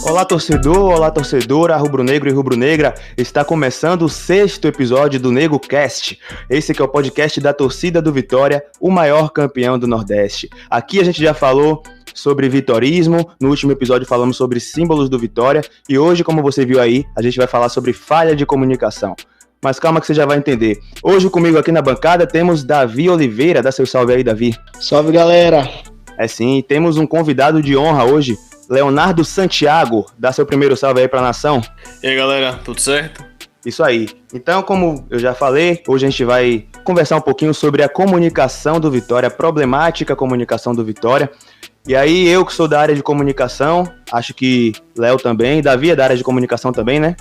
Olá torcedor, olá torcedora, rubro-negro e rubro-negra, está começando o 6º episódio do NegoCast. Esse que é o podcast da torcida do Vitória, o maior campeão do Nordeste. Aqui a gente já falou sobre vitorismo, no último episódio falamos sobre símbolos do Vitória e hoje, como você viu aí, a gente vai falar sobre falha de comunicação. Mas calma que você já vai entender. Hoje comigo aqui na bancada temos Davi Oliveira, dá seu salve aí, Davi. Salve, galera! É sim, temos um convidado de honra hoje, Leonardo Santiago, dá seu primeiro salve aí pra nação. E aí, galera, tudo certo? Isso aí. Então, como eu já falei, hoje a gente vai conversar um pouquinho sobre a comunicação do Vitória, a problemática comunicação do Vitória. E aí, eu que sou da área de comunicação, acho que Léo também, Davi é da área de comunicação também, né?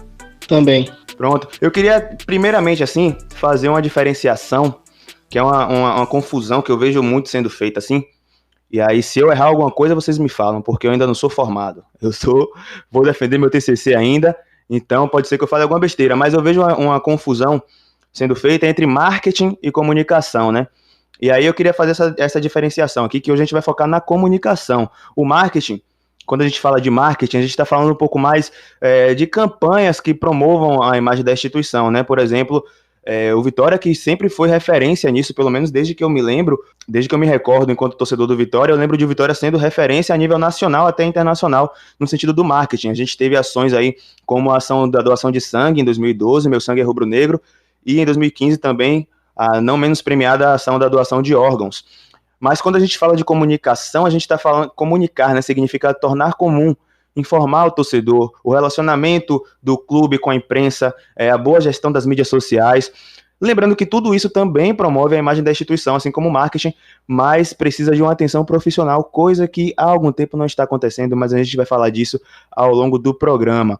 Também. Pronto. Eu queria, primeiramente, assim, fazer uma diferenciação, que é uma confusão que eu vejo muito sendo feita, assim. E aí, se eu errar alguma coisa, vocês me falam, porque eu ainda não sou formado. Vou defender meu TCC ainda, então pode ser que eu fale alguma besteira, mas eu vejo uma confusão sendo feita entre marketing e comunicação, né? E aí eu queria fazer essa diferenciação aqui, que hoje a gente vai focar na comunicação. O marketing, quando a gente fala de marketing, a gente está falando um pouco mais de campanhas que promovam a imagem da instituição, né? Por exemplo, o Vitória, que sempre foi referência nisso, pelo menos desde que eu me lembro, desde que eu me recordo enquanto torcedor do Vitória, eu lembro de Vitória sendo referência a nível nacional até internacional, no sentido do marketing. A gente teve ações aí, como a ação da doação de sangue em 2012, Meu Sangue é Rubro-Negro, e em 2015 também, a não menos premiada a ação da doação de órgãos. Mas quando a gente fala de comunicação, a gente está falando, comunicar, né, significa tornar comum, informar o torcedor, o relacionamento do clube com a imprensa, a boa gestão das mídias sociais. Lembrando que tudo isso também promove a imagem da instituição, assim como o marketing, mas precisa de uma atenção profissional, coisa que há algum tempo não está acontecendo, mas a gente vai falar disso ao longo do programa.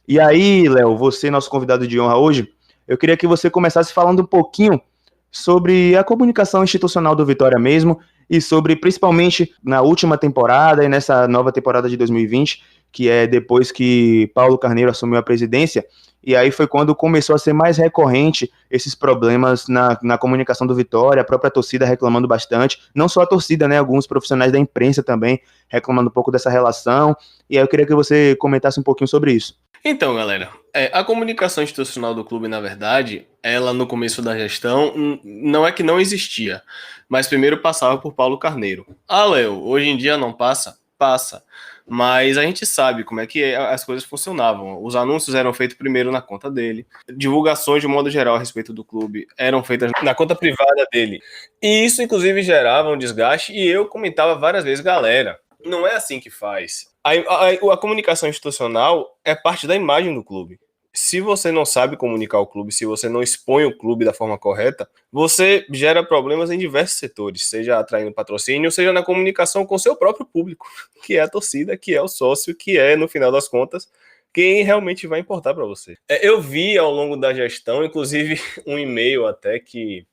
E aí, Léo, você, nosso convidado de honra hoje, eu queria que você começasse falando um pouquinho sobre a comunicação institucional do Vitória mesmo, e sobre, principalmente, na última temporada e nessa nova temporada de 2020, que é depois que Paulo Carneiro assumiu a presidência, e aí foi quando começou a ser mais recorrente esses problemas na comunicação do Vitória, a própria torcida reclamando bastante, não só a torcida, né, alguns profissionais da imprensa também reclamando um pouco dessa relação, e aí eu queria que você comentasse um pouquinho sobre isso. Então, galera, a comunicação institucional do clube, na verdade, ela no começo da gestão, não é que não existia, mas primeiro passava por Paulo Carneiro. Léo, hoje em dia não passa? Passa. Mas a gente sabe como é que as coisas funcionavam. Os anúncios eram feitos primeiro na conta dele. Divulgações, de modo geral, a respeito do clube eram feitas na conta privada dele. E isso, inclusive, gerava um desgaste. E eu comentava várias vezes, galera, não é assim que faz. A comunicação institucional é parte da imagem do clube. Se você não sabe comunicar o clube, se você não expõe o clube da forma correta, você gera problemas em diversos setores, seja atraindo patrocínio, seja na comunicação com o seu próprio público, que é a torcida, que é o sócio, que é, no final das contas, quem realmente vai importar para você. Eu vi ao longo da gestão, inclusive um e-mail até que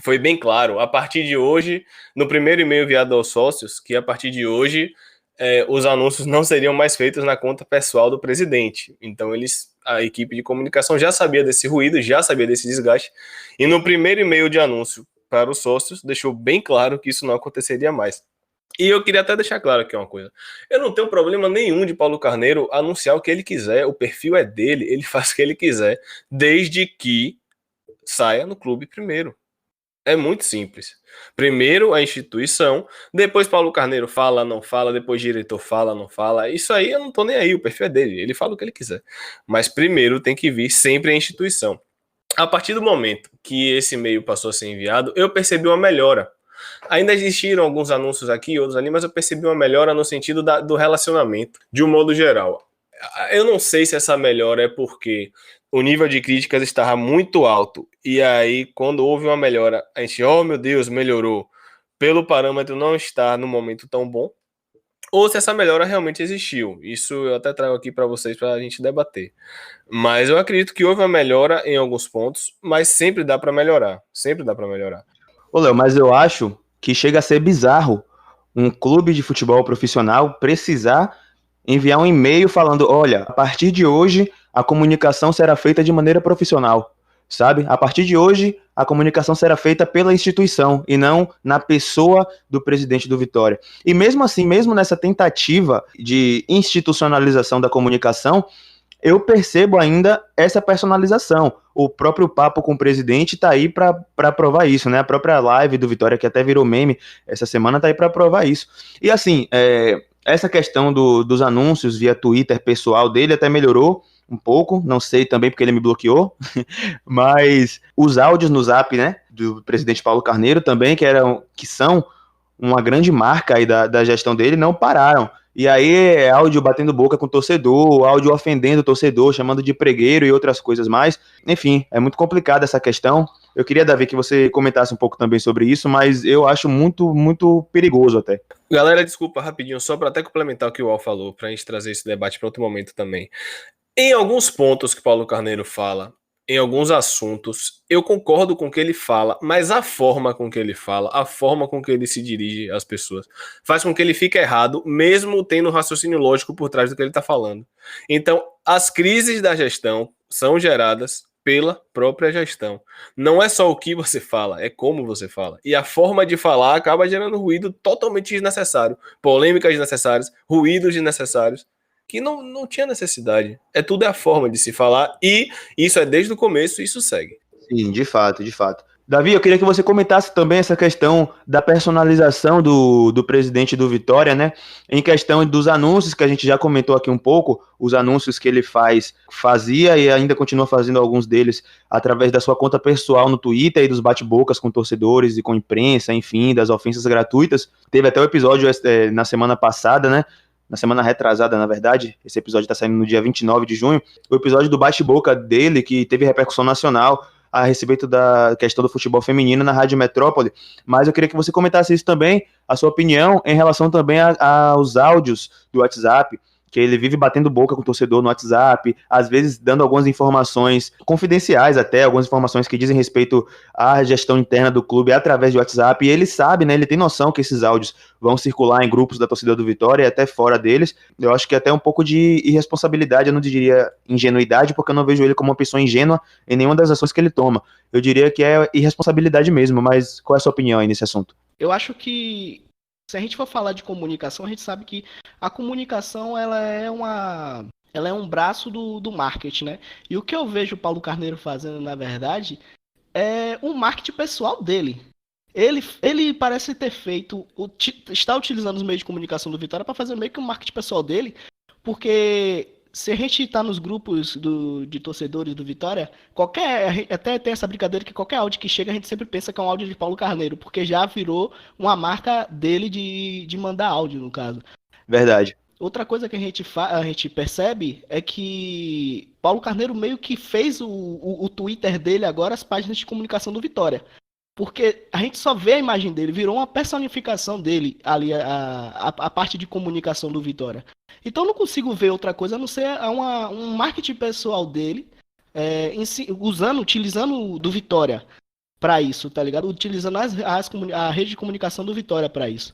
foi bem claro, a partir de hoje, no primeiro e-mail enviado aos sócios, que a partir de hoje os anúncios não seriam mais feitos na conta pessoal do presidente. Então a equipe de comunicação já sabia desse ruído, já sabia desse desgaste, e no primeiro e-mail de anúncio para os sócios deixou bem claro que isso não aconteceria mais. E eu queria até deixar claro aqui uma coisa. Eu não tenho problema nenhum de Paulo Carneiro anunciar o que ele quiser, o perfil é dele, ele faz o que ele quiser, desde que saia no clube primeiro. É muito simples. Primeiro a instituição, depois Paulo Carneiro fala, não fala, depois diretor fala, não fala. Isso aí eu não tô nem aí, o perfil é dele, ele fala o que ele quiser. Mas primeiro tem que vir sempre a instituição. A partir do momento que esse e-mail passou a ser enviado, eu percebi uma melhora. Ainda existiram alguns anúncios aqui, outros ali, mas eu percebi uma melhora no sentido do relacionamento, de um modo geral. Eu não sei se essa melhora é porque o nível de críticas estava muito alto, e aí quando houve uma melhora, a gente, oh meu Deus, melhorou, pelo parâmetro não estar no momento tão bom, ou se essa melhora realmente existiu. Isso eu até trago aqui para vocês para a gente debater. Mas eu acredito que houve uma melhora em alguns pontos, mas sempre dá para melhorar, sempre dá para melhorar. Ô Léo, mas eu acho que chega a ser bizarro um clube de futebol profissional precisar enviar um e-mail falando, olha, a partir de hoje a comunicação será feita de maneira profissional, sabe? A partir de hoje a comunicação será feita pela instituição e não na pessoa do presidente do Vitória. E mesmo assim, mesmo nessa tentativa de institucionalização da comunicação, eu percebo ainda essa personalização. O próprio papo com o presidente está aí para provar isso, né? A própria live do Vitória, que até virou meme essa semana, está aí para provar isso. E assim, essa questão dos anúncios via Twitter pessoal dele até melhorou um pouco, não sei também porque ele me bloqueou, mas os áudios no Zap, né, do presidente Paulo Carneiro também, que são uma grande marca aí da gestão dele, não pararam. E aí é áudio batendo boca com o torcedor, áudio ofendendo o torcedor, chamando de pregueiro e outras coisas mais. Enfim, é muito complicada essa questão. Eu queria, Davi, que você comentasse um pouco também sobre isso, mas eu acho muito, muito perigoso até. Galera, desculpa, rapidinho, só para até complementar o que o Al falou, para a gente trazer esse debate para outro momento também. Em alguns pontos que Paulo Carneiro fala, em alguns assuntos, eu concordo com o que ele fala, mas a forma com que ele fala, a forma com que ele se dirige às pessoas, faz com que ele fique errado, mesmo tendo um raciocínio lógico por trás do que ele está falando. Então, as crises da gestão são geradas pela própria gestão. Não é só o que você fala, é como você fala. E a forma de falar acaba gerando ruído totalmente desnecessário, polêmicas desnecessárias, ruídos desnecessários, que não tinha necessidade. Tudo é a forma de se falar, e isso é desde o começo, e isso segue. Sim, de fato, de fato. Davi, eu queria que você comentasse também essa questão da personalização do presidente do Vitória, né? Em questão dos anúncios, que a gente já comentou aqui um pouco, os anúncios que ele fazia e ainda continua fazendo alguns deles através da sua conta pessoal no Twitter e dos bate-bocas com torcedores e com imprensa, enfim, das ofensas gratuitas. Teve até o episódio na semana passada, né? Na semana retrasada, na verdade, esse episódio está saindo no dia 29 de junho, o episódio do bate-boca dele, que teve repercussão nacional a respeito da questão do futebol feminino na Rádio Metrópole, mas eu queria que você comentasse isso também, a sua opinião em relação também aos áudios do WhatsApp, que ele vive batendo boca com o torcedor no WhatsApp, às vezes dando algumas informações confidenciais até, algumas informações que dizem respeito à gestão interna do clube através de WhatsApp, e ele sabe, né, ele tem noção que esses áudios vão circular em grupos da torcida do Vitória e até fora deles. Eu acho que é até um pouco de irresponsabilidade, eu não diria ingenuidade, porque eu não vejo ele como uma pessoa ingênua em nenhuma das ações que ele toma. Eu diria que é irresponsabilidade mesmo, mas qual é a sua opinião aí nesse assunto? Eu acho que, se a gente for falar de comunicação, a gente sabe que a comunicação ela é um braço do marketing, né? E o que eu vejo o Paulo Carneiro fazendo, na verdade, é um marketing pessoal dele. Ele parece ter está utilizando os meios de comunicação do Vitória para fazer meio que um marketing pessoal dele, porque se a gente está nos grupos de torcedores do Vitória, até tem essa brincadeira que qualquer áudio que chega a gente sempre pensa que é um áudio de Paulo Carneiro, porque já virou uma marca dele de mandar áudio, no caso. Verdade. Outra coisa que a gente percebe é que Paulo Carneiro meio que fez o Twitter dele agora as páginas de comunicação do Vitória. Porque a gente só vê a imagem dele, virou uma personificação dele ali, a parte de comunicação do Vitória. Então eu não consigo ver outra coisa a não ser um marketing pessoal dele, utilizando do Vitória para isso, tá ligado? Utilizando a rede de comunicação do Vitória para isso.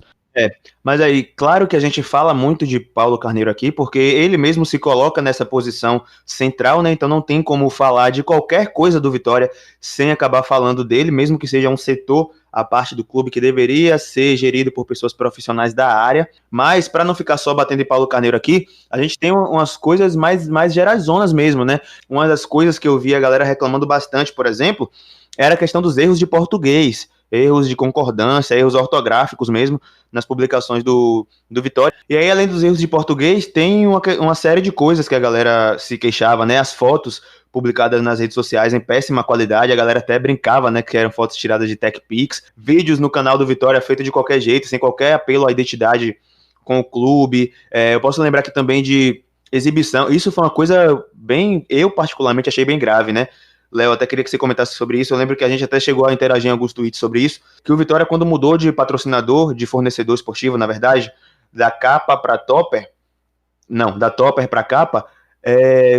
Mas aí, claro que a gente fala muito de Paulo Carneiro aqui, porque ele mesmo se coloca nessa posição central, né? Então não tem como falar de qualquer coisa do Vitória sem acabar falando dele, mesmo que seja um setor, a parte do clube que deveria ser gerido por pessoas profissionais da área. Mas para não ficar só batendo em Paulo Carneiro aqui, a gente tem umas coisas mais gerazonas mesmo, né? Uma das coisas que eu vi a galera reclamando bastante, por exemplo, era a questão dos erros de português, erros de concordância, erros ortográficos mesmo, nas publicações do Vitória. E aí, além dos erros de português, tem uma série de coisas que a galera se queixava, né? As fotos publicadas nas redes sociais em péssima qualidade, a galera até brincava, né? Que eram fotos tiradas de TechPix, vídeos no canal do Vitória feito de qualquer jeito, sem qualquer apelo à identidade com o clube. Eu posso lembrar aqui também de exibição. Isso foi uma coisa eu particularmente achei bem grave, né? Léo, até queria que você comentasse sobre isso. Eu lembro que a gente até chegou a interagir em alguns tweets sobre isso, que o Vitória, quando mudou de patrocinador, de fornecedor esportivo, na verdade, da capa para topper, não, da topper para capa,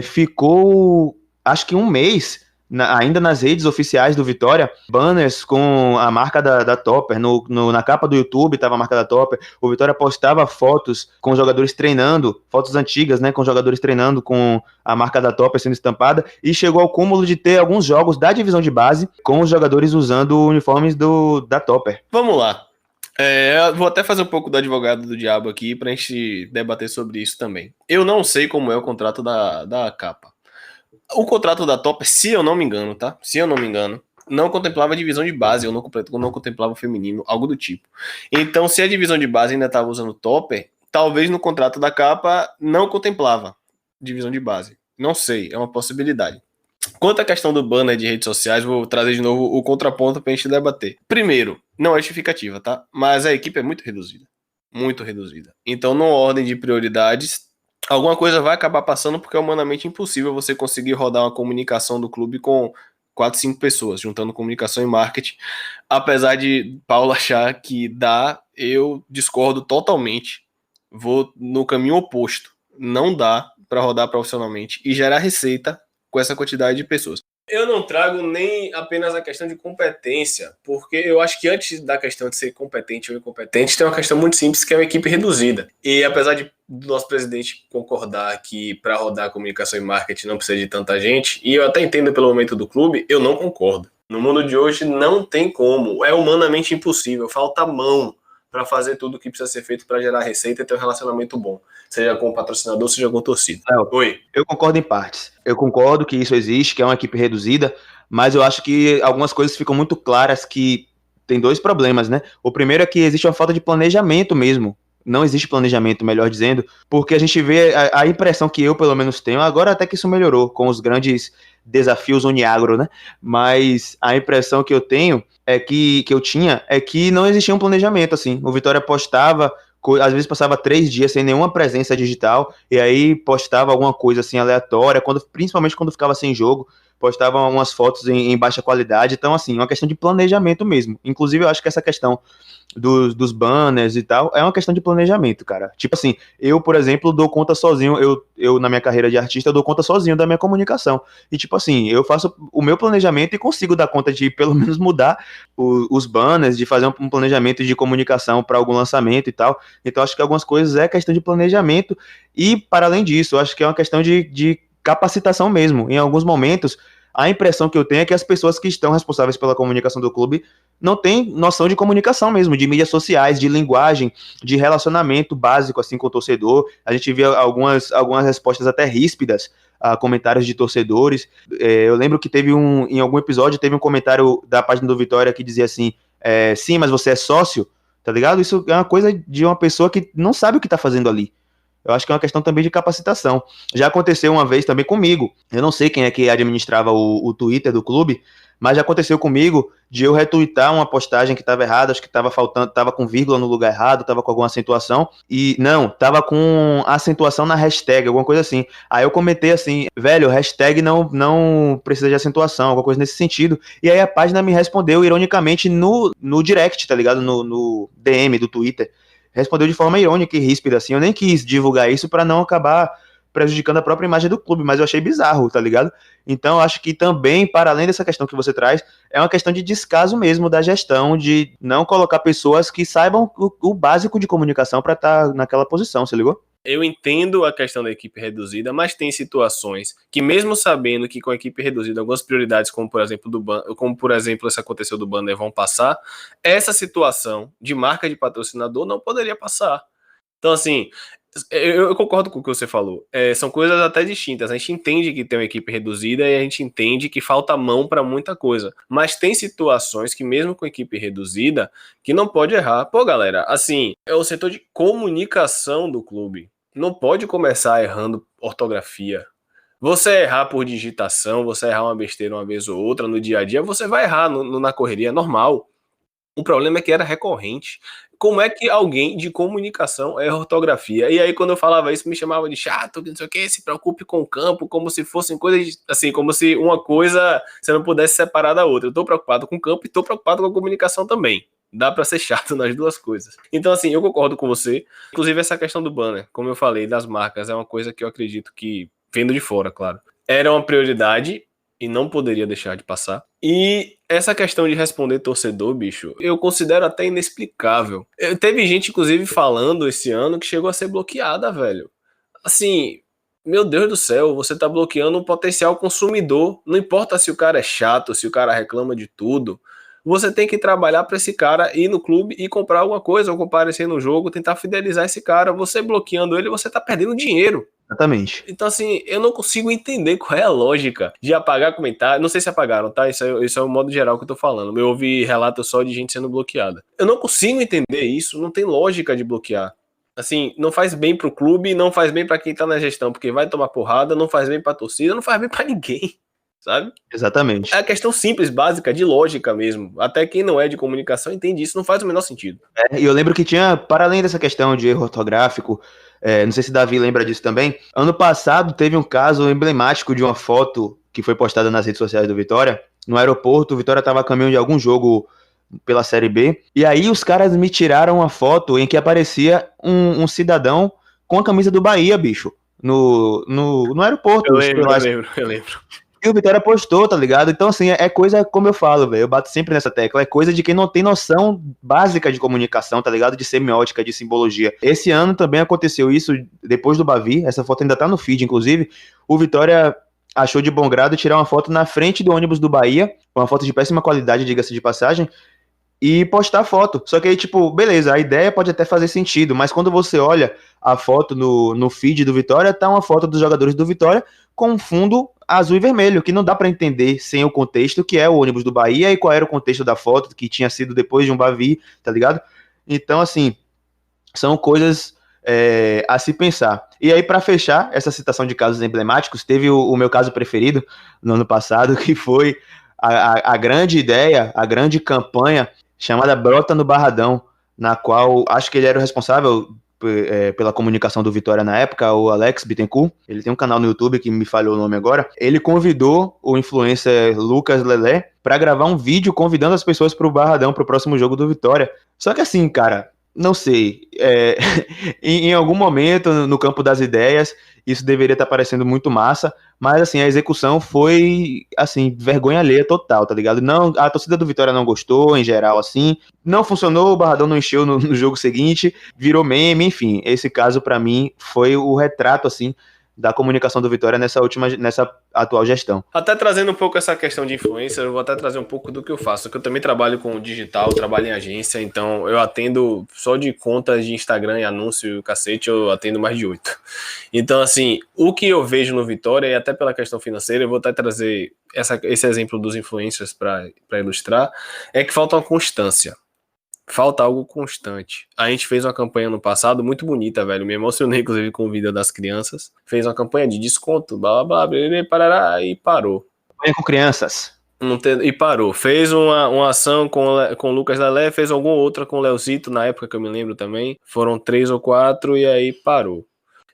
ficou, acho que um mês ainda nas redes oficiais do Vitória, banners com a marca da Topper, na capa do YouTube estava a marca da Topper, o Vitória postava fotos com jogadores treinando, fotos antigas, né, com jogadores treinando com a marca da Topper sendo estampada, e chegou ao cúmulo de ter alguns jogos da divisão de base com os jogadores usando uniformes da Topper. Vamos lá. Vou até fazer um pouco do advogado do diabo aqui pra gente debater sobre isso também. Eu não sei como é o contrato da capa. O contrato da Topper, se eu não me engano, tá? Se eu não me engano, não contemplava a divisão de base, ou não contemplava o feminino, algo do tipo. Então, se a divisão de base ainda estava usando Topper, talvez no contrato da capa não contemplava divisão de base. Não sei, é uma possibilidade. Quanto à questão do banner de redes sociais, vou trazer de novo o contraponto pra gente debater. Primeiro, não é justificativa, tá? Mas a equipe é muito reduzida. Muito reduzida. Então, numa ordem de prioridades, alguma coisa vai acabar passando porque é humanamente impossível você conseguir rodar uma comunicação do clube com 4, 5 pessoas, juntando comunicação e marketing. Apesar de Paulo achar que dá, eu discordo totalmente. Vou no caminho oposto. Não dá para rodar profissionalmente e gerar receita com essa quantidade de pessoas. Eu não trago nem apenas a questão de competência, porque eu acho que antes da questão de ser competente ou incompetente, tem uma questão muito simples, que é uma equipe reduzida. E apesar do nosso presidente concordar que para rodar comunicação e marketing não precisa de tanta gente, e eu até entendo pelo momento do clube, eu não concordo. No mundo de hoje não tem como, é humanamente impossível, falta mão para fazer tudo o que precisa ser feito para gerar receita e ter um relacionamento bom, seja com o patrocinador, seja com a torcida. Oi. Eu concordo em partes. Eu concordo que isso existe, que é uma equipe reduzida, mas eu acho que algumas coisas ficam muito claras que tem 2 problemas, né? O primeiro é que existe uma falta de planejamento mesmo. Não existe planejamento, melhor dizendo, porque a gente vê a impressão que eu, pelo menos, tenho, agora até que isso melhorou com os grandes desafios Uniagro, né? Mas a impressão que eu tenho que eu tinha é que não existia um planejamento, assim. O Vitória postava, às vezes passava 3 dias sem nenhuma presença digital, e aí postava alguma coisa assim aleatória, principalmente quando ficava sem jogo, postava umas fotos em baixa qualidade. Então, assim, uma questão de planejamento mesmo. Inclusive, eu acho que essa questão dos banners e tal é uma questão de planejamento, cara. Tipo assim, eu, por exemplo, dou conta sozinho, eu na minha carreira de artista, eu dou conta sozinho da minha comunicação. E tipo assim, eu faço o meu planejamento e consigo dar conta de pelo menos mudar os banners, de fazer um planejamento de comunicação para algum lançamento e tal. Então, acho que algumas coisas é questão de planejamento e, para além disso, eu acho que é uma questão de capacitação mesmo. Em alguns momentos, a impressão que eu tenho é que as pessoas que estão responsáveis pela comunicação do clube não têm noção de comunicação mesmo, de mídias sociais, de linguagem, de relacionamento básico assim com o torcedor. A gente vê algumas respostas até ríspidas a comentários de torcedores. Eu lembro que em algum episódio teve um comentário da página do Vitória que dizia assim, sim, mas você é sócio, tá ligado? Isso é uma coisa de uma pessoa que não sabe o que tá fazendo ali. Eu acho que é uma questão também de capacitação. Já aconteceu uma vez também comigo. Eu não sei quem é que administrava o Twitter do clube, mas já aconteceu comigo de eu retweetar uma postagem que estava errada, acho que estava faltando, estava com vírgula no lugar errado, estava com alguma acentuação, e não, estava com acentuação na hashtag, alguma coisa assim. Aí eu comentei assim, velho, hashtag não precisa de acentuação, alguma coisa nesse sentido. E aí a página me respondeu ironicamente no direct, tá ligado? No DM do Twitter. Respondeu de forma irônica e ríspida, assim. Eu nem quis divulgar isso para não acabar prejudicando a própria imagem do clube, mas eu achei bizarro, tá ligado? Então, eu acho que também, para além dessa questão que você traz, é uma questão de descaso mesmo da gestão, de não colocar pessoas que saibam o básico de comunicação para estar naquela posição, você ligou? Eu entendo a questão da equipe reduzida, mas tem situações que, mesmo sabendo que com a equipe reduzida, algumas prioridades, como por exemplo esse aconteceu do banner, vão passar, essa situação de marca de patrocinador não poderia passar. Então, assim, eu concordo com o que você falou. São coisas até distintas. A gente entende que tem uma equipe reduzida e a gente entende que falta mão para muita coisa. Mas tem situações que, mesmo com equipe reduzida, que não pode errar. Pô, galera, assim, é o setor de comunicação do clube. Não pode começar errando ortografia. Você errar por digitação, você errar uma besteira uma vez ou outra no dia a dia, você vai errar na correria, é normal. O problema é que era recorrente. Como é que alguém de comunicação erra ortografia? E aí, quando eu falava isso, me chamava de chato, não sei o que, se preocupe com o campo, como se fossem coisas, assim, como se uma coisa você não pudesse separar da outra. Eu tô preocupado com o campo e tô preocupado com a comunicação também. Dá pra ser chato nas duas coisas. Então, assim, eu concordo com você. Inclusive, essa questão do banner, como eu falei, das marcas, é uma coisa que eu acredito que, vendo de fora, claro, era uma prioridade. e não poderia deixar de passar. E essa questão de responder torcedor, bicho, eu considero até inexplicável. Teve gente, inclusive, falando esse ano que chegou a ser bloqueada, velho. Assim, meu Deus do céu, você tá bloqueando um potencial consumidor. Não importa se o cara é chato, se o cara reclama de tudo. Você tem que trabalhar para esse cara ir no clube e comprar alguma coisa, ou comparecer no jogo, tentar fidelizar esse cara. Você bloqueando ele, você tá perdendo dinheiro. Exatamente. Então, assim, eu não consigo entender qual é a lógica de apagar comentário. Não sei se apagaram, tá? Isso é o modo geral que eu tô falando. Eu ouvi relatos só de gente sendo bloqueada. Eu não consigo entender isso, não tem lógica de bloquear. Assim, não faz bem pro clube, não faz bem pra quem tá na gestão, porque vai tomar porrada, não faz bem pra torcida, não faz bem pra ninguém, sabe? Exatamente. É a questão simples, básica, de lógica mesmo. Até quem não é de comunicação entende isso, não faz o menor sentido. E eu lembro que tinha, para além dessa questão de erro ortográfico, não sei se Davi lembra disso também, ano passado teve um caso emblemático de uma foto que foi postada nas redes sociais do Vitória, no aeroporto. O Vitória estava a caminho de algum jogo pela Série B, e aí os caras me tiraram uma foto em que aparecia um cidadão com a camisa do Bahia, bicho, no aeroporto. Eu lembro. E o Vitória postou, tá ligado? Então, assim, é coisa, como eu falo, velho, eu bato sempre nessa tecla, é coisa de quem não tem noção básica de comunicação, tá ligado? De semiótica, de simbologia. Esse ano também aconteceu isso, depois do Bavi, essa foto ainda tá no feed, inclusive, o Vitória achou de bom grado tirar uma foto na frente do ônibus do Bahia, uma foto de péssima qualidade, diga-se de passagem, e postar foto. Só que aí, tipo, beleza, a ideia pode até fazer sentido, mas quando você olha a foto no feed do Vitória, tá uma foto dos jogadores do Vitória com um fundo azul e vermelho, que não dá para entender sem o contexto, que é o ônibus do Bahia, e qual era o contexto da foto, que tinha sido depois de um Bavi, tá ligado? Então, assim, são coisas a se pensar. E aí, para fechar essa citação de casos emblemáticos, teve o meu caso preferido no ano passado, que foi a grande ideia, a grande campanha chamada Brota no Barradão, na qual acho que ele era o responsável pela comunicação do Vitória na época, o Alex Bittencourt. Ele tem um canal no YouTube que me falhou o nome agora. Ele convidou o influencer Lucas Lelé para gravar um vídeo convidando as pessoas para o Barradão, para o próximo jogo do Vitória. Só que assim, cara, não sei, em algum momento no campo das ideias isso deveria estar parecendo muito massa, mas assim, a execução foi, assim, vergonha alheia total, tá ligado? Não, a torcida do Vitória não gostou, em geral, assim, não funcionou, o Barradão não encheu no jogo seguinte, virou meme, enfim, esse caso pra mim foi o retrato, assim, da comunicação do Vitória nessa atual gestão. Até trazendo um pouco essa questão de influência, eu vou até trazer um pouco do que eu faço, que eu também trabalho com digital, trabalho em agência, então eu atendo só de contas de Instagram e anúncio e o cacete, eu atendo mais de 8. Então, assim, o que eu vejo no Vitória, e até pela questão financeira, eu vou até trazer esse exemplo dos influencers para ilustrar, é que falta uma constância. Falta algo constante. A gente fez uma campanha no passado muito bonita, velho. Me emocionei, inclusive, com o vídeo das crianças. Fez uma campanha de desconto, blá, blá, blá, parará, e parou. Campanha com crianças. E parou. Fez uma ação com o Lucas Lelé, fez alguma outra com o Leozito, na época que eu me lembro também. Foram 3 ou 4 e aí parou.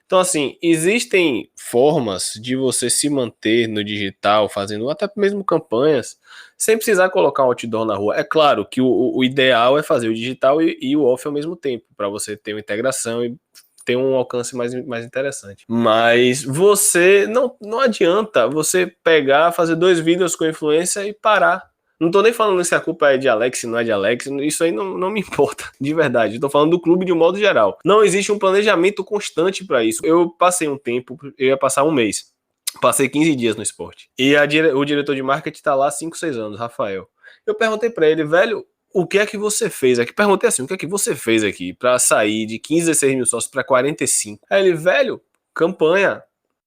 Então, assim, existem formas de você se manter no digital, fazendo até mesmo campanhas, sem precisar colocar um outdoor na rua. É claro que o ideal é fazer o digital e o off ao mesmo tempo, para você ter uma integração e ter um alcance mais interessante. Mas você, não adianta você pegar, fazer 2 vídeos com influência e parar. Não tô nem falando se a culpa é de Alex, se não é de Alex, isso aí não me importa, de verdade. Eu tô falando do clube de um modo geral. Não existe um planejamento constante para isso. Eu passei um tempo, eu ia passar um mês. Passei 15 dias no esporte. E o diretor de marketing tá lá há 5, 6 anos, Rafael. Eu perguntei para ele, velho, o que é que você fez aqui? Perguntei assim, o que é que você fez aqui para sair de 15, 16 mil sócios para 45? Aí ele, velho, campanha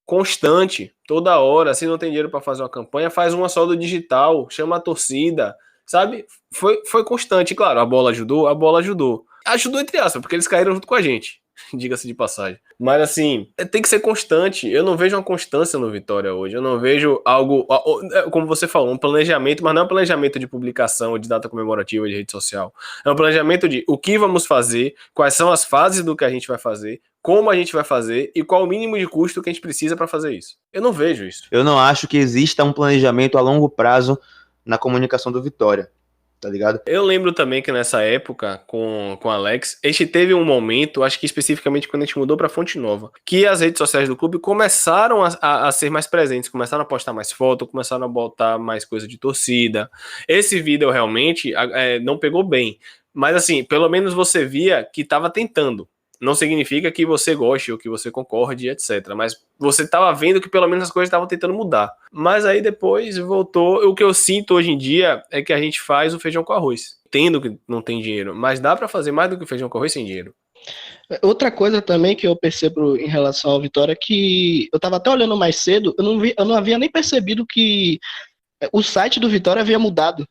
constante, toda hora. Se não tem dinheiro para fazer uma campanha, faz uma só do digital, chama a torcida, sabe? Foi constante, claro, a bola ajudou. Ajudou entre aspas, porque eles caíram junto com a gente, diga-se de passagem. Mas assim, tem que ser constante. Eu não vejo uma constância no Vitória hoje. Eu não vejo algo, como você falou, um planejamento, mas não é um planejamento de publicação, de data comemorativa, de rede social. É um planejamento de o que vamos fazer, quais são as fases do que a gente vai fazer, como a gente vai fazer e qual o mínimo de custo que a gente precisa para fazer isso. Eu não vejo isso. Eu não acho que exista um planejamento a longo prazo na comunicação do Vitória. tá ligado? Eu lembro também que nessa época, com o Alex, a gente teve um momento, acho que especificamente quando a gente mudou pra Fonte Nova, que as redes sociais do clube começaram a ser mais presentes, começaram a postar mais foto, começaram a botar mais coisa de torcida. Esse vídeo realmente não pegou bem, mas assim, pelo menos você via que tava tentando. Não significa que você goste ou que você concorde, etc. Mas você estava vendo que pelo menos as coisas estavam tentando mudar. Mas aí depois voltou. O que eu sinto hoje em dia é que a gente faz o feijão com arroz. Entendo que não tem dinheiro, mas dá para fazer mais do que o feijão com arroz sem dinheiro. Outra coisa também que eu percebo em relação ao Vitória é que eu estava até olhando mais cedo, eu não havia nem percebido que o site do Vitória havia mudado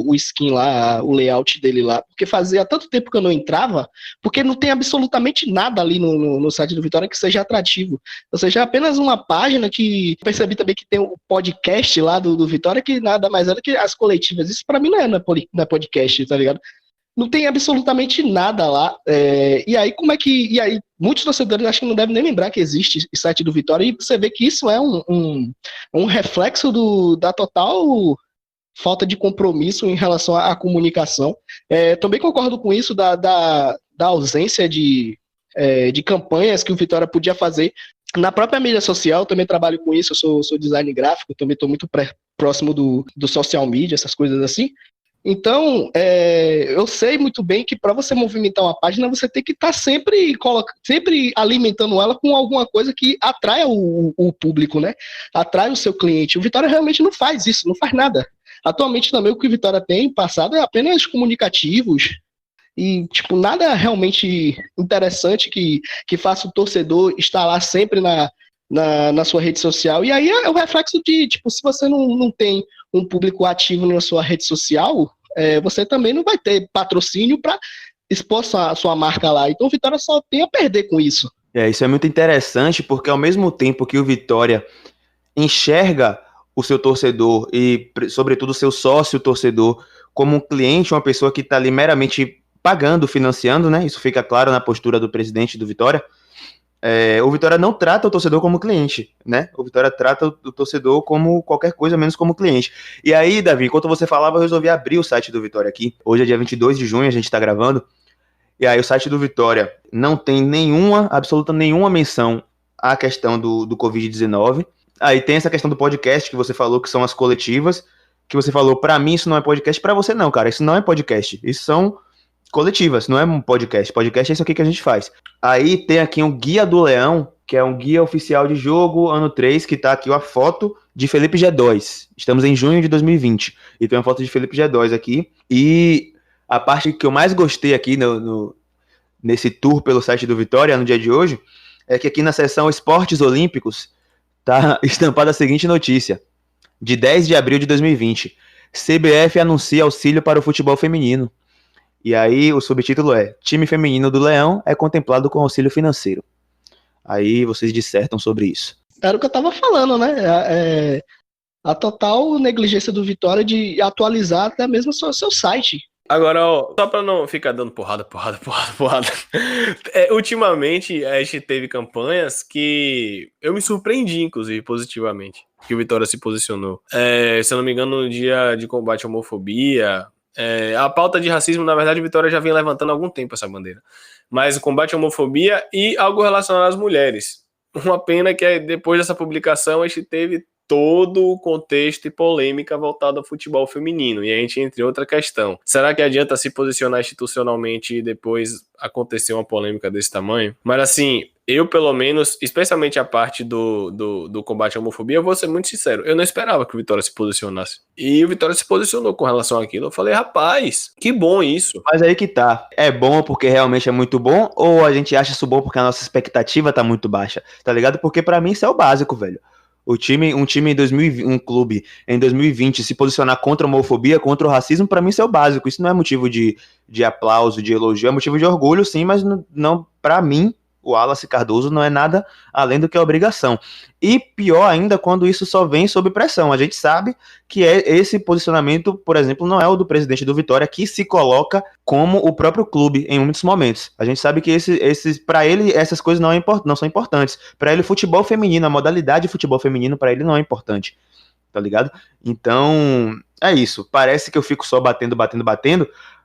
o skin lá, o layout dele lá, porque fazia tanto tempo que eu não entrava, porque não tem absolutamente nada ali no site do Vitória que seja atrativo. Ou seja, é apenas uma página que percebi também que tem o podcast lá do Vitória, que nada mais é do que as coletivas. Isso pra mim não é podcast, tá ligado? Não tem absolutamente nada lá. E aí, E aí, muitos torcedores acho que não devem nem lembrar que existe o site do Vitória, e você vê que isso é um reflexo da total falta de compromisso em relação à comunicação. Também concordo com isso da ausência de campanhas que o Vitória podia fazer na própria mídia social. Eu também trabalho com isso, eu sou design gráfico, também estou muito próximo do social media, essas coisas assim. Então, eu sei muito bem que para você movimentar uma página, você tem que estar sempre alimentando ela com alguma coisa que atraia o público, né? Atrai o seu cliente. O Vitória realmente não faz isso, não faz nada. Atualmente também o que o Vitória tem passado é apenas comunicativos e, tipo, nada realmente interessante que faça o torcedor estar lá sempre na sua rede social. E aí é o reflexo de, tipo, se você não tem um público ativo na sua rede social, você também não vai ter patrocínio para expor sua marca lá. Então o Vitória só tem a perder com isso. Isso é muito interessante, porque ao mesmo tempo que o Vitória enxerga o seu torcedor e, sobretudo, o seu sócio torcedor como um cliente, uma pessoa que está ali meramente pagando, financiando, né? Isso fica claro na postura do presidente do Vitória. O Vitória não trata o torcedor como cliente, né? O Vitória trata o torcedor como qualquer coisa, menos como cliente. E aí, Davi, enquanto você falava, eu resolvi abrir o site do Vitória aqui. Hoje é dia 22 de junho, a gente tá gravando. E aí o site do Vitória não tem absoluta nenhuma menção à questão do Covid-19. Aí tem essa questão do podcast que você falou, que são as coletivas, que você falou, pra mim isso não é podcast, pra você não, cara, isso não é podcast. Isso são coletivas, não é um podcast. Podcast é isso aqui que a gente faz. Aí tem aqui um guia do Leão, que é um guia oficial de jogo, ano 3, que tá aqui a foto de Felipe G2. Estamos em junho de 2020. E tem uma foto de Felipe G2 aqui. E a parte que eu mais gostei aqui nesse tour pelo site do Vitória, no dia de hoje, é que aqui na seção Esportes Olímpicos tá estampada a seguinte notícia. De 10 de abril de 2020. CBF anuncia auxílio para o futebol feminino. E aí o subtítulo é: time feminino do Leão é contemplado com auxílio financeiro. Aí vocês dissertam sobre isso. Era o que eu tava falando, né? A total negligência do Vitória de atualizar até mesmo o seu site. Agora, só pra não ficar dando porrada. Ultimamente, a gente teve campanhas que eu me surpreendi, inclusive, positivamente, que o Vitória se posicionou. Se eu não me engano, no dia de combate à homofobia, a pauta de racismo, na verdade, o Vitória já vinha levantando há algum tempo essa bandeira. Mas o combate à homofobia e algo relacionado às mulheres. Uma pena que depois dessa publicação a gente teve todo o contexto e polêmica voltado ao futebol feminino. E a gente entra em outra questão. Será que adianta se posicionar institucionalmente e depois acontecer uma polêmica desse tamanho? Mas assim, eu pelo menos, especialmente a parte do combate à homofobia, eu vou ser muito sincero, eu não esperava que o Vitória se posicionasse. E o Vitória se posicionou com relação àquilo. Eu falei, rapaz, que bom isso. Mas aí que tá. É bom porque realmente é muito bom, ou a gente acha isso bom porque a nossa expectativa tá muito baixa? Tá ligado? Porque pra mim isso é o básico, velho. Um time em 2020, um clube em 2020 se posicionar contra a homofobia, contra o racismo, pra mim isso é o básico. Isso não é motivo de aplauso, de elogio, é motivo de orgulho, sim, mas não pra mim, o Wallace Cardoso, não é nada além do que a obrigação. E pior ainda quando isso só vem sob pressão. A gente sabe que esse posicionamento, por exemplo, não é o do presidente do Vitória, que se coloca como o próprio clube em muitos momentos. A gente sabe que para ele essas coisas não são importantes. Para ele, futebol feminino, a modalidade de futebol feminino, para ele não é importante. tá ligado? Então, é isso. Parece que eu fico só batendo,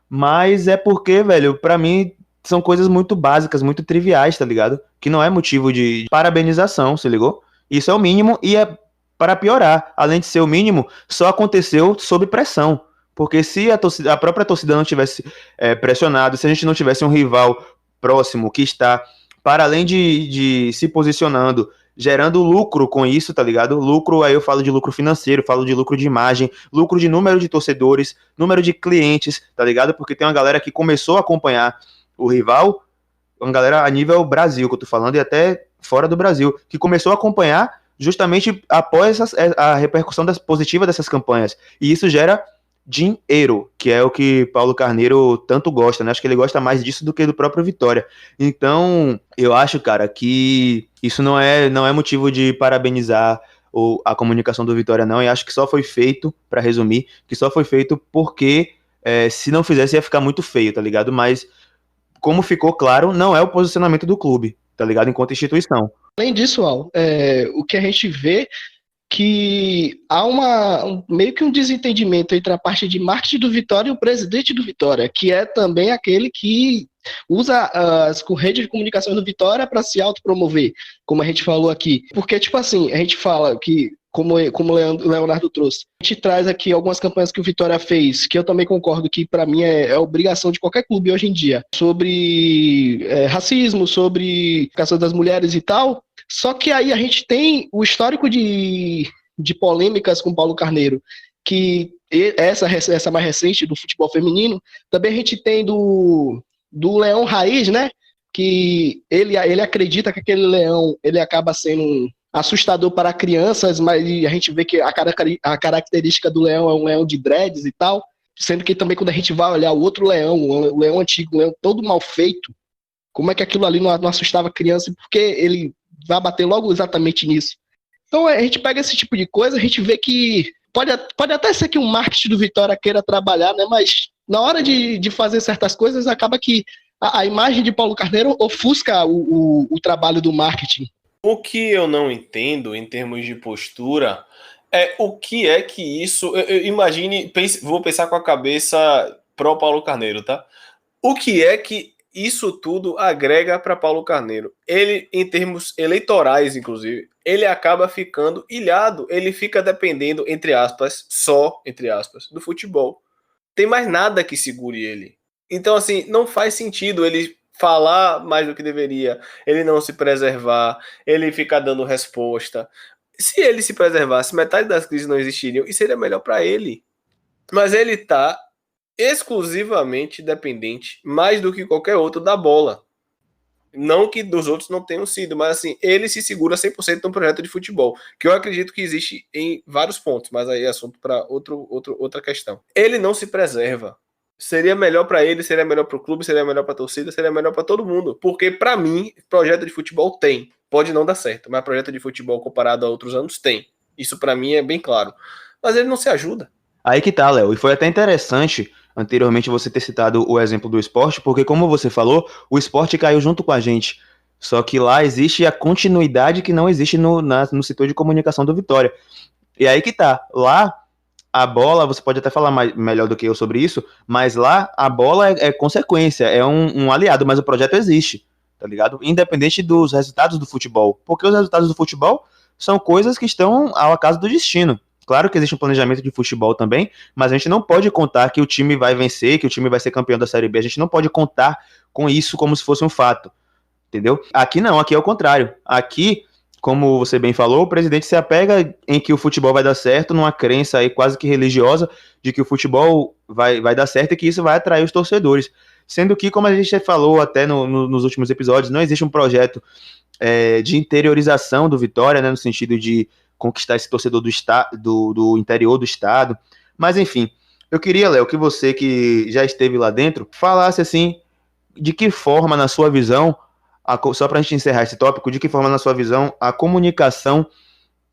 mas é porque, velho, pra mim são coisas muito básicas, muito triviais, tá ligado? Que não é motivo de parabenização, se ligou? Isso é o mínimo e é para piorar. Além de ser o mínimo, só aconteceu sob pressão. Porque se a própria torcida não tivesse pressionado, se a gente não tivesse um rival próximo que está, para além de se posicionando, gerando lucro com isso, tá ligado? Lucro, aí eu falo de lucro financeiro, falo de lucro de imagem, lucro de número de torcedores, número de clientes, tá ligado? Porque tem uma galera que começou a acompanhar o rival, uma galera a nível Brasil, que eu tô falando, e até fora do Brasil, que começou a acompanhar justamente após a repercussão positiva dessas campanhas. E isso gera dinheiro, que é o que Paulo Carneiro tanto gosta, né? Acho que ele gosta mais disso do que do próprio Vitória. Então, eu acho, cara, que isso não é motivo de parabenizar a comunicação do Vitória, não. E acho que só foi feito, para resumir, que só foi feito porque se não fizesse ia ficar muito feio, tá ligado? Mas, como ficou claro, não é o posicionamento do clube, tá ligado? Enquanto instituição. Além disso, Al, o que a gente vê que há meio que um desentendimento entre a parte de marketing do Vitória e o presidente do Vitória, que é também aquele que usa as redes de comunicação do Vitória para se autopromover, como a gente falou aqui. Porque, tipo assim, a gente fala que, como o Leonardo trouxe, a gente traz aqui algumas campanhas que o Vitória fez, que eu também concordo que, para mim, é obrigação de qualquer clube hoje em dia, sobre racismo, sobre a questão das mulheres e tal. Só que aí a gente tem o histórico de polêmicas com Paulo Carneiro, que essa mais recente do futebol feminino, também a gente tem do Leão Raiz, né? Que ele acredita que aquele leão ele acaba sendo assustador para crianças, mas a gente vê que a característica do leão é um leão de dreads e tal, sendo que também quando a gente vai olhar o outro leão, o leão antigo, o leão todo mal feito, como é que aquilo ali não assustava a criança? Porque ele vai bater logo exatamente nisso. Então a gente pega esse tipo de coisa, a gente vê que pode até ser que um marketing do Vitória queira trabalhar, né? Mas na hora de fazer certas coisas, acaba que a imagem de Paulo Carneiro ofusca o trabalho do marketing. O que eu não entendo em termos de postura é o que é que isso... Imagine, vou pensar com a cabeça pro Paulo Carneiro, tá? O que é que isso tudo agrega para Paulo Carneiro? Ele, em termos eleitorais, inclusive, ele acaba ficando ilhado, ele fica dependendo, entre aspas, só, entre aspas, do futebol. Tem mais nada que segure ele. Então, assim, não faz sentido ele falar mais do que deveria, ele não se preservar, ele ficar dando resposta. Se ele se preservasse, metade das crises não existiriam e seria melhor para ele. Mas ele tá exclusivamente dependente, mais do que qualquer outro, da bola. Não que dos outros não tenham sido, mas assim, ele se segura 100% no projeto de futebol, que eu acredito que existe em vários pontos, mas aí é assunto para outra questão. Ele não se preserva. Seria melhor para ele, seria melhor para o clube, seria melhor para a torcida, seria melhor para todo mundo. Porque, para mim, projeto de futebol tem. Pode não dar certo, mas projeto de futebol comparado a outros anos tem. Isso, para mim, é bem claro. Mas ele não se ajuda. Aí que tá, Léo. E foi até interessante anteriormente você ter citado o exemplo do esporte, porque, como você falou, o esporte caiu junto com a gente. Só que lá existe a continuidade que não existe no setor de comunicação do Vitória. E aí que tá. Lá, a bola, você pode até falar melhor do que eu sobre isso, mas lá a bola é consequência, é um aliado, mas o projeto existe, tá ligado? Independente dos resultados do futebol. Porque os resultados do futebol são coisas que estão ao acaso do destino. Claro que existe um planejamento de futebol também, mas a gente não pode contar que o time vai vencer, que o time vai ser campeão da Série B. A gente não pode contar com isso como se fosse um fato, entendeu? Aqui não, aqui é o contrário. Aqui, como você bem falou, o presidente se apega em que o futebol vai dar certo, numa crença aí quase que religiosa de que o futebol vai dar certo e que isso vai atrair os torcedores. Sendo que, como a gente já falou até nos últimos episódios, não existe um projeto de interiorização do Vitória, né, no sentido de conquistar esse torcedor do interior do estado. Mas, enfim, eu queria, Léo, que você, que já esteve lá dentro, falasse, assim, de que forma, na sua visão, só para a gente encerrar esse tópico, de que forma, na sua visão, a comunicação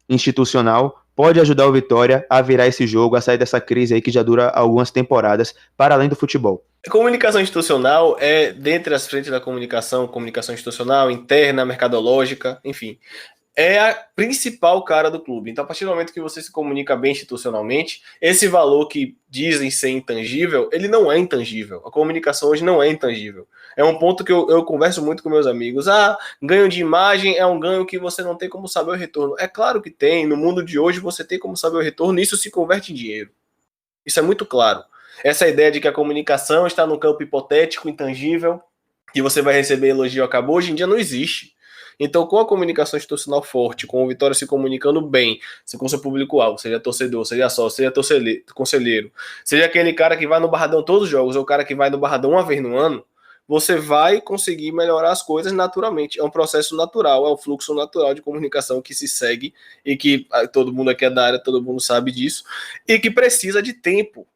institucional pode ajudar o Vitória a virar esse jogo, a sair dessa crise aí que já dura algumas temporadas, para além do futebol? A comunicação institucional é, dentre as frentes da comunicação institucional, interna, mercadológica, enfim, é a principal cara do clube. Então, a partir do momento que você se comunica bem institucionalmente, esse valor que dizem ser intangível, ele não é intangível. A comunicação hoje não é intangível. É um ponto que eu converso muito com meus amigos. Ganho de imagem é um ganho que você não tem como saber o retorno. É claro que tem. No mundo de hoje, você tem como saber o retorno e isso se converte em dinheiro. Isso é muito claro. Essa ideia de que a comunicação está no campo hipotético, intangível, que você vai receber elogio e acabou, hoje em dia não existe. Então, com a comunicação institucional forte, com o Vitória se comunicando bem, com seu público-alvo, seja torcedor, seja sócio, seja conselheiro, seja aquele cara que vai no Barradão todos os jogos, ou o cara que vai no Barradão uma vez no ano, você vai conseguir melhorar as coisas naturalmente. É um processo natural, é um fluxo natural de comunicação que se segue e que todo mundo aqui é da área, todo mundo sabe disso, e que precisa de tempo.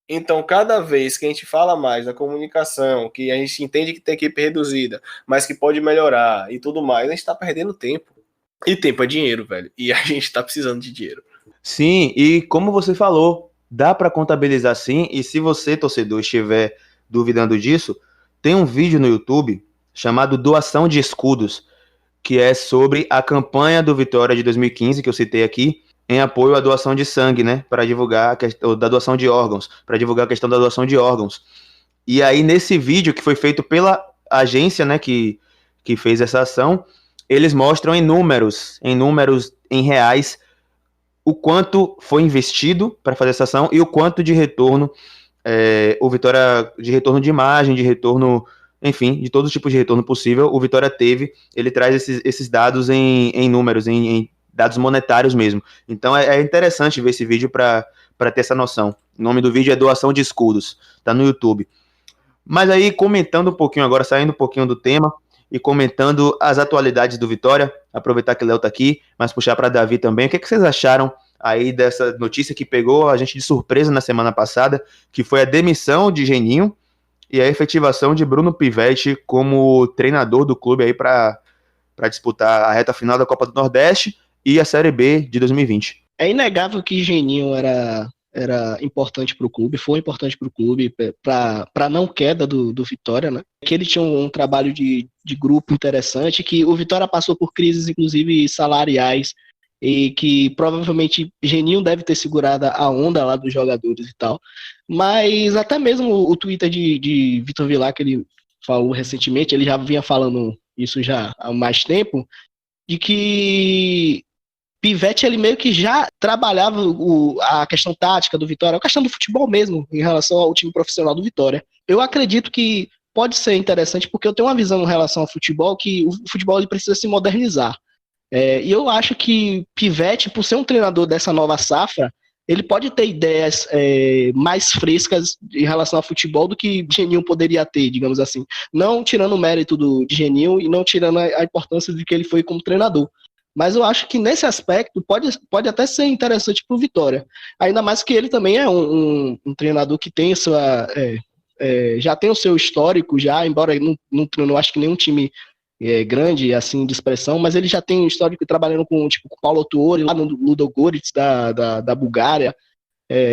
Então, cada vez que a gente fala mais da comunicação, que a gente entende que tem equipe reduzida, mas que pode melhorar e tudo mais, a gente está perdendo tempo. E tempo é dinheiro, velho. E a gente está precisando de dinheiro. Sim, e como você falou, dá para contabilizar sim, e se você, torcedor, estiver duvidando disso, tem um vídeo no YouTube chamado Doação de Escudos, que é sobre a campanha do Vitória de 2015, que eu citei aqui, em apoio à doação de sangue, né, para divulgar a questão da doação de órgãos, para divulgar a questão da doação de órgãos. E aí, nesse vídeo que foi feito pela agência, né, que fez essa ação, eles mostram em números, em reais, o quanto foi investido para fazer essa ação e o quanto de retorno, o Vitória, de retorno de imagem, de retorno, enfim, de todo tipo de retorno possível, o Vitória teve. Ele traz esses dados em números, em dados monetários mesmo. Então é interessante ver esse vídeo para ter essa noção. O nome do vídeo é Doação de Escudos, tá no YouTube. Mas aí, comentando um pouquinho agora, saindo um pouquinho do tema e comentando as atualidades do Vitória, aproveitar que o Léo tá aqui, mas puxar para Davi também. O que vocês acharam aí dessa notícia que pegou a gente de surpresa na semana passada, que foi a demissão de Geninho e a efetivação de Bruno Pivetti como treinador do clube aí para disputar a reta final da Copa do Nordeste e a Série B de 2020. É inegável que Geninho era importante para o clube, foi importante para o clube, para a não queda do Vitória, né? Que ele tinha um trabalho de grupo interessante, que o Vitória passou por crises, inclusive salariais, e que provavelmente Geninho deve ter segurado a onda lá dos jogadores e tal. Mas até mesmo o Twitter de Vitor Vilar, que ele falou recentemente, ele já vinha falando isso já há mais tempo, de que Pivetti, ele meio que já trabalhava a questão tática do Vitória, a questão do futebol mesmo, em relação ao time profissional do Vitória. Eu acredito que pode ser interessante, porque eu tenho uma visão em relação ao futebol, que o futebol ele precisa se modernizar. E eu acho que Pivetti, por ser um treinador dessa nova safra, ele pode ter ideias mais frescas em relação ao futebol do que Geninho poderia ter, digamos assim. Não tirando o mérito de Geninho e não tirando a importância de que ele foi como treinador. Mas eu acho que nesse aspecto pode até ser interessante para o Vitória. Ainda mais que ele também é um treinador que tem já tem o seu histórico, já, embora não acho que nenhum time grande assim de expressão, mas ele já tem um histórico trabalhando com o Paulo Autuori lá no Ludogorets da Bulgária.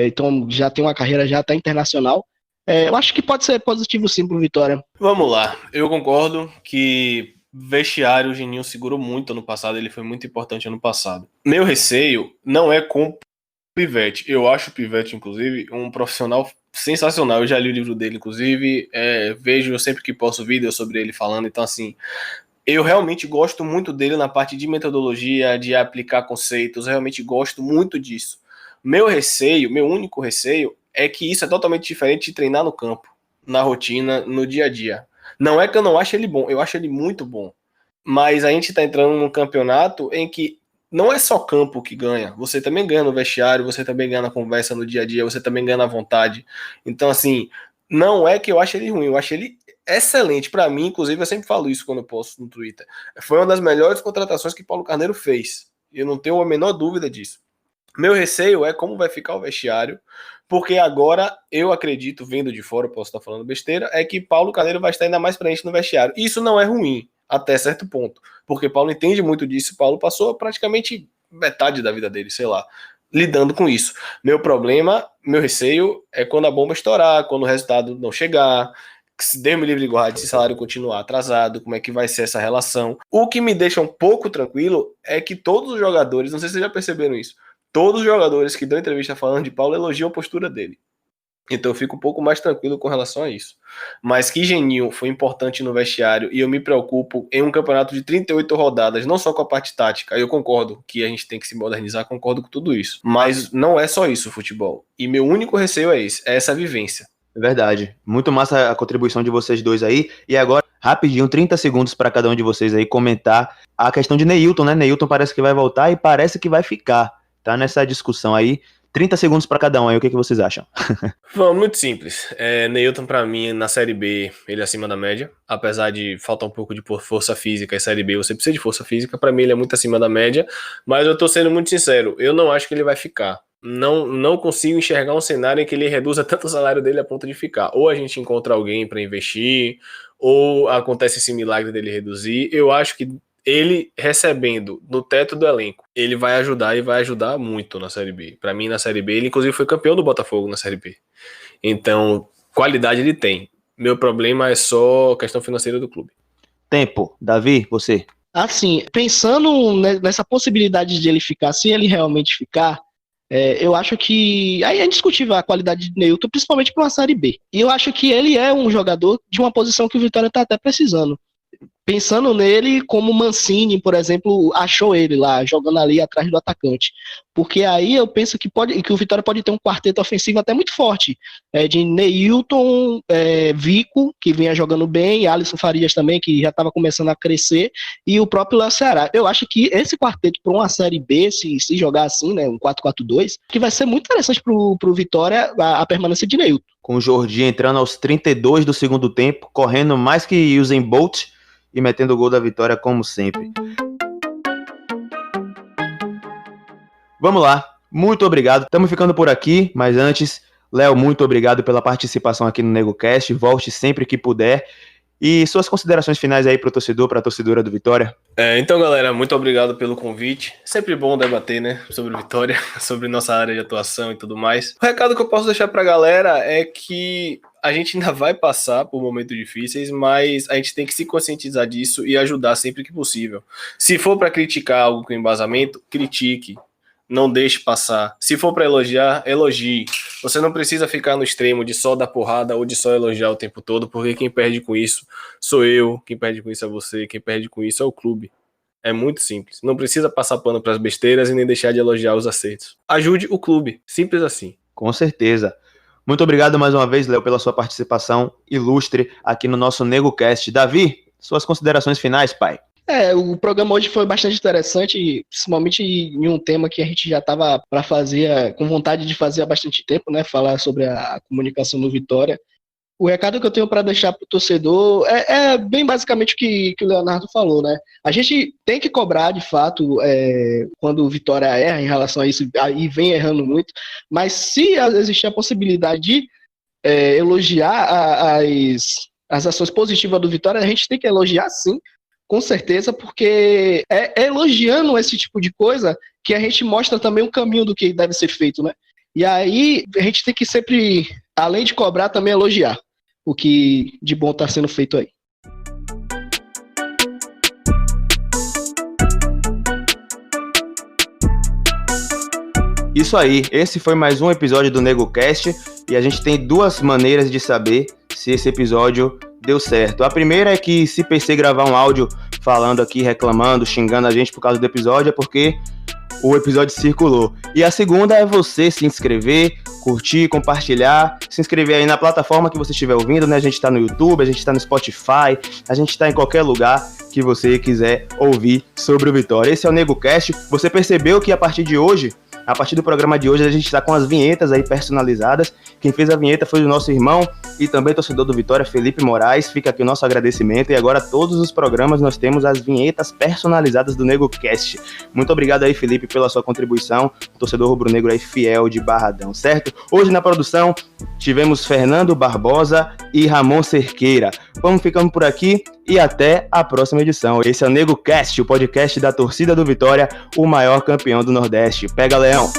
Então já tem uma carreira já até internacional. Eu acho que pode ser positivo sim para o Vitória. Vamos lá, eu concordo que vestiário, o Geninho segurou muito ano passado, ele foi muito importante ano passado. Meu receio não é com o Pivetti. Eu acho o Pivetti, inclusive, um profissional sensacional. Eu já li o livro dele, inclusive, vejo sempre que posso vídeos sobre ele falando. Então, assim, eu realmente gosto muito dele na parte de metodologia, de aplicar conceitos. Eu realmente gosto muito disso. Meu único receio, é que isso é totalmente diferente de treinar no campo, na rotina, no dia a dia. Não é que eu não acho ele bom, eu acho ele muito bom. Mas a gente tá entrando num campeonato em que não é só campo que ganha. Você também ganha no vestiário, você também ganha na conversa no dia a dia, você também ganha na vontade. Então, assim, não é que eu acho ele ruim, eu acho ele excelente. Para mim, inclusive, eu sempre falo isso quando eu posto no Twitter. Foi uma das melhores contratações que Paulo Carneiro fez. Eu não tenho a menor dúvida disso. Meu receio é como vai ficar o vestiário, porque agora eu acredito, vendo de fora, posso estar falando besteira, é que Paulo Carneiro vai estar ainda mais presente no vestiário. Isso não é ruim, até certo ponto, porque Paulo entende muito disso. Paulo passou praticamente metade da vida dele, sei lá, lidando com isso. Meu receio é quando a bomba estourar, quando o resultado não chegar. Deus me livre de guardar, se salário continuar atrasado, como é que vai ser essa relação. O que me deixa um pouco tranquilo é que todos os jogadores, não sei se vocês já perceberam isso, todos os jogadores que dão entrevista falando de Paulo elogiam a postura dele. Então eu fico um pouco mais tranquilo com relação a isso. Mas que Geninho foi importante no vestiário e eu me preocupo em um campeonato de 38 rodadas, não só com a parte tática, eu concordo que a gente tem que se modernizar, concordo com tudo isso. Mas não é só isso o futebol. E meu único receio é esse, é essa vivência. Verdade. Muito massa a contribuição de vocês dois aí. E agora, rapidinho, 30 segundos para cada um de vocês aí comentar a questão de Neilton, né? Neilton parece que vai voltar e parece que vai ficar. Tá nessa discussão aí. 30 segundos para cada um aí, o que vocês acham? Bom, muito simples. Neilton, pra mim, na Série B, ele é acima da média. Apesar de faltar um pouco de força física, e Série B você precisa de força física, pra mim ele é muito acima da média. Mas eu tô sendo muito sincero, eu não acho que ele vai ficar. Não consigo enxergar um cenário em que ele reduza tanto o salário dele a ponto de ficar. Ou a gente encontra alguém para investir, ou acontece esse milagre dele reduzir. Eu acho que ele recebendo no teto do elenco, ele vai ajudar e vai ajudar muito na Série B. Para mim, na Série B, ele inclusive foi campeão do Botafogo na Série B. Então, qualidade ele tem. Meu problema é só a questão financeira do clube. Tempo. Davi, você? Assim, pensando nessa possibilidade de ele ficar, se ele realmente ficar, eu acho que aí é indiscutível a qualidade de Neilton, principalmente para uma Série B. E eu acho que ele é um jogador de uma posição que o Vitória está até precisando. Pensando nele como Mancini, por exemplo, achou ele lá, jogando ali atrás do atacante. Porque aí eu penso que o Vitória pode ter um quarteto ofensivo até muito forte. De Neilton, Vico, que vinha jogando bem, Alisson Farias também, que já estava começando a crescer, e o próprio Léo Ceará. Eu acho que esse quarteto para uma Série B, se jogar assim, né, um 4-4-2, que vai ser muito interessante para o Vitória a permanência de Neilton. Com o Jordi entrando aos 32 do segundo tempo, correndo mais que Usain Bolt, e metendo o gol da vitória como sempre. Vamos lá, muito obrigado. Estamos ficando por aqui, mas antes, Léo, muito obrigado pela participação aqui no NegoCast. Volte sempre que puder. E suas considerações finais aí para o torcedor, para a torcedora do Vitória? Então, galera, muito obrigado pelo convite. Sempre bom debater, né, sobre o Vitória, sobre nossa área de atuação e tudo mais. O recado que eu posso deixar para a galera é que a gente ainda vai passar por momentos difíceis, mas a gente tem que se conscientizar disso e ajudar sempre que possível. Se for para criticar algo com embasamento, critique. Não deixe passar. Se for para elogiar, elogie. Você não precisa ficar no extremo de só dar porrada ou de só elogiar o tempo todo, porque quem perde com isso sou eu, quem perde com isso é você, quem perde com isso é o clube. É muito simples. Não precisa passar pano para as besteiras e nem deixar de elogiar os acertos. Ajude o clube. Simples assim. Com certeza. Muito obrigado mais uma vez, Léo, pela sua participação ilustre aqui no nosso NegoCast. Davi, suas considerações finais, pai? O programa hoje foi bastante interessante, principalmente em um tema que a gente já estava para fazer, com vontade de fazer há bastante tempo, né? Falar sobre a comunicação no Vitória. O recado que eu tenho para deixar para o torcedor é bem basicamente o que o Leonardo falou, né? A gente tem que cobrar, de fato, quando o Vitória erra em relação a isso, e vem errando muito, mas se existir a possibilidade de elogiar as ações positivas do Vitória, a gente tem que elogiar sim, com certeza, porque é elogiando esse tipo de coisa que a gente mostra também um caminho do que deve ser feito, né? E aí a gente tem que sempre, além de cobrar, também elogiar o que de bom está sendo feito aí. Isso aí, esse foi mais um episódio do NegoCast e a gente tem duas maneiras de saber se esse episódio deu certo. A primeira é que se PC gravar um áudio falando aqui, reclamando, xingando a gente por causa do episódio, é porque o episódio circulou. E a segunda é você se inscrever, curtir, compartilhar, se inscrever aí na plataforma que você estiver ouvindo, né? A gente tá no YouTube, a gente tá no Spotify, a gente tá em qualquer lugar que você quiser ouvir sobre o Vitória. Esse é o NegoCast. Você percebeu que a partir do programa de hoje, a gente está com as vinhetas aí personalizadas. Quem fez a vinheta foi o nosso irmão e também torcedor do Vitória, Felipe Moraes. Fica aqui o nosso agradecimento. E agora, todos os programas, nós temos as vinhetas personalizadas do NegoCast. Muito obrigado aí, Felipe, pela sua contribuição. Torcedor rubro-negro aí fiel de Barradão, certo? Hoje na produção, tivemos Fernando Barbosa e Ramon Cerqueira. Vamos ficando por aqui e até a próxima edição. Esse é o NegoCast, o podcast da torcida do Vitória, o maior campeão do Nordeste. Pega, Leão!